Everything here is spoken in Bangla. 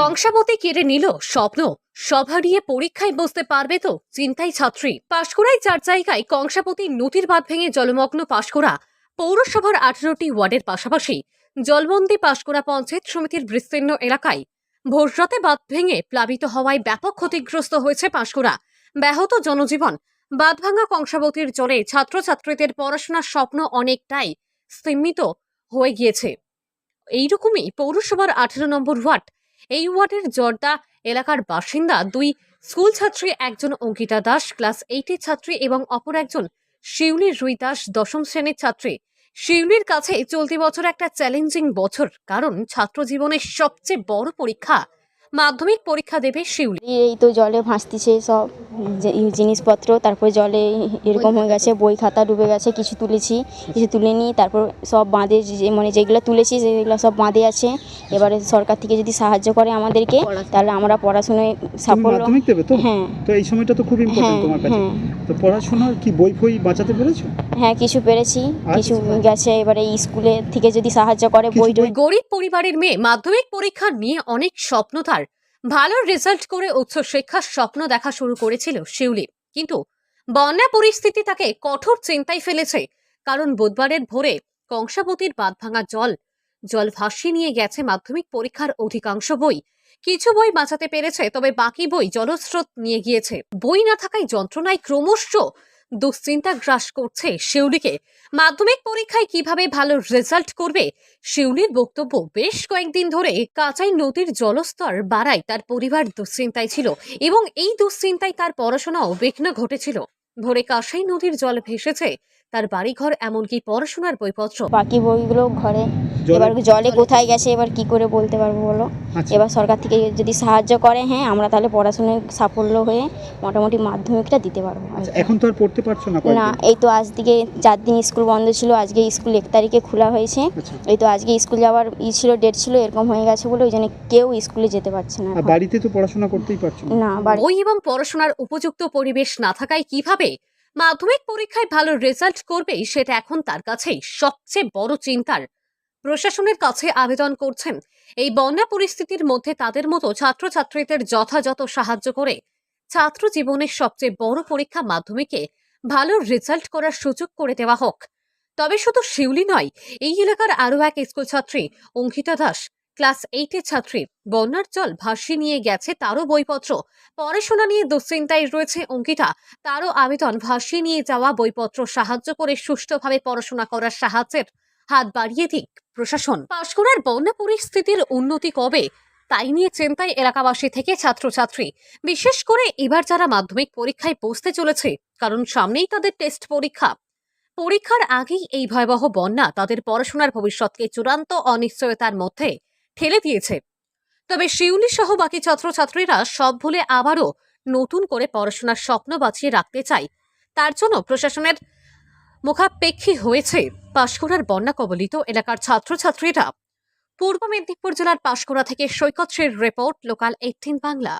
কংসাবতী কেড়ে নিল স্বপ্ন, সব হারিয়ে পরীক্ষায় বসতে পারবে তো, চিন্তাই ছাত্রী। পাঁশকুড়ায় 4 জায়গায় কংসাবতী নদীর বাঁধ ভেঙে জলমগ্ন পাঁশকুড়া পৌরসভার 18টি ওয়ার্ডের পাশাপাশি জলবন্দী পাঁশকুড়া পঞ্চায়েত সমিতির বিস্তীর্ণ এলাকায় ভোররাতে বাঁধ ভেঙে প্লাবিত হওয়ায় ব্যাপক ক্ষতিগ্রস্ত হয়েছে পাঁশকুড়া। ব্যাহত জনজীবন। বাঁধভাঙা কংসাবতীর জলে ছাত্রছাত্রীদের পড়াশোনার স্বপ্ন অনেকটাই স্তিমিত হয়ে গিয়েছে। এইরকমই পৌরসভার 18 নম্বর ওয়ার্ড। এই ওয়ার্ডের জর্দা এলাকার বাসিন্দা 2 স্কুল ছাত্রী, একজন অঙ্কিতা দাস ক্লাস 8 ছাত্রী এবং অপর একজন শিউলি রুই দাস 10ম শ্রেণীর ছাত্রী। শিউলির কাছে চলতি বছর একটা চ্যালেঞ্জিং বছর, কারণ ছাত্র জীবনের সবচেয়ে বড় পরীক্ষা মাধ্যমিক পরীক্ষা দেবে শিউলি। এই তো জলে ভাসতিছে সব জিনিসপত্র, তারপরে জলে এরকম হয়ে গেছে, বই খাতা ডুবে গেছে, কিছু তুলেছি কিছু তুলিনি, তারপর সব বাঁধে মানে যেগুলো তুলেছি সেগুলো সব বাঁধে আছে। এবারে সরকার থেকে যদি সাহায্য করে আমাদেরকে, তাহলে আমরা পড়াশোনায় সাফল্য। মাধ্যমিক দেবে তো? হ্যাঁ। তো এই সময়টা তো খুব ইম্পর্টেন্ট তোমার কাছে। তো পড়াশোনার কি বই ফই বাঁচাতে পেরেছো? হ্যাঁ, কিছু পেরেছি, কিছু গেছে। এবারে স্কুলে থেকে যদি সাহায্য করে বই। গরিব পরিবারের মেয়ে, মাধ্যমিক পরীক্ষা নিয়ে অনেক স্বপ্ন তার। ভালো রেজাল্ট করে উচ্চ শিক্ষার স্বপ্ন দেখা শুরু করেছিল শিউলি, কিন্তু বন্যা পরিস্থিতি তাকে কঠোর চিন্তায় ফেলেছে। কারণ বুধবারের ভোরে কংসাবতীর বাঁধভাঙা জল ভাসিয়ে নিয়ে গেছে মাধ্যমিক পরীক্ষার অধিকাংশ বই। কিছু বই বাঁচাতে পেরেছে, তবে বাকি বই জলস্রোত নিয়ে গিয়েছে। বই না থাকায় যন্ত্রণায় ক্রমশ দুশ্চিন্তা গ্রাস করছে শিউলিকে। মাধ্যমিক পরীক্ষায় কিভাবে ভালো রেজাল্ট করবে? শিউলির বক্তব্য, বেশ কয়েকদিন ধরে কাঁচাই নদীর জলস্তর বাড়ায় তার পরিবার দুশ্চিন্তায় ছিল এবং এই দুশ্চিন্তায় তার পড়াশোনাও বিঘ্ন ঘটেছিল। ভোরে কাঁসাই নদীর জল ভেসেছে তার বাড়িঘর, এমনকি পড়াশোনার বইপত্র। বাকি বইগুলো ঘরে। এবার জলে কোথায় গেছে এবার কি করে বলতে পারবো বলো? এবার সরকার থেকে যদি সাহায্য করে, হ্যাঁ, আমরা তাহলে পড়াশোনায় সাফল্য হয়ে মোটামুটি মাধ্যমিকটা দিতে পারবো। এখন তো আর পড়তে পারছো না? না, এই তো আজ থেকে 4 দিন স্কুল বন্ধ ছিল, আজকে স্কুল 1 তারিখে খোলা হয়েছে। এই তো আজকে স্কুল যাওয়ার ছিল, ডেট ছিল, এরকম হয়ে গেছে বলে ওই জন্য কেউ স্কুলে যেতে পারছে না। বাড়িতে তো পড়াশোনা করতেই পারছো না। বই এবং পড়াশোনার উপযুক্ত পরিবেশ না থাকায় কিভাবে মাধ্যমিক পরীক্ষায় ভালো রেজাল্ট করবে, সেটা এখন তার কাছে সবচেয়ে বড় চিন্তার। প্রশাসনের কাছে আবেদন করছেন এই বন্যা পরিস্থিতির মধ্যে তাদের মতো ছাত্রছাত্রীদের যথাযথ সাহায্য করে ছাত্র জীবনের সবচেয়ে বড় পরীক্ষা মাধ্যমিকে ভালো রেজাল্ট করার সুযোগ করে দেওয়া হোক। তবে শুধু শিউলি নয়, এই এলাকার আরও এক স্কুল ছাত্রী অঙ্কিতা দাস ক্লাস 8 ছাত্রী। বন্যার জল ভাসিয়ে নিয়ে গেছে তারও বইপত্র। পড়াশোনা নিয়ে দুশ্চিন্তায় রয়েছে অঙ্কিতা। তারও আবেদন, ভাসিয়ে নিয়ে যাওয়া বইপত্র সাহায্য করে সুষ্ঠুভাবে পড়াশোনা করার সাহায্যের হাত বাড়িয়ে দিক প্রশাসন। পাঁশকুড়ার বন্যা পরিস্থিতির উন্নতি কবে, তাই নিয়ে চিন্তায় এলাকাবাসী থেকে ছাত্রছাত্রী। বিশেষ করে এবার যারা মাধ্যমিক পরীক্ষায় বসতে চলেছে, কারণ সামনেই তাদের টেস্ট পরীক্ষা। পরীক্ষার আগেই এই ভয়াবহ বন্যা তাদের পড়াশোনার ভবিষ্যৎকে চূড়ান্ত অনিশ্চয়তার মধ্যে ঠেলে দিয়েছে। তবে শিউলি সহ বাকি ছাত্রছাত্রীরা সব ভুলে আবারও নতুন করে পড়াশোনার স্বপ্ন বাঁচিয়ে রাখতে চায়। তার জন্য প্রশাসনের মুখাপেক্ষী হয়েছে পাঁশকুড়ার বন্যা কবলিত এলাকার ছাত্রছাত্রীরা। পূর্ব মেদিনীপুর জেলার পাঁশকুড়া থেকে সৈকত শ্রীর রিপোর্ট, লোকাল 18 বাংলা।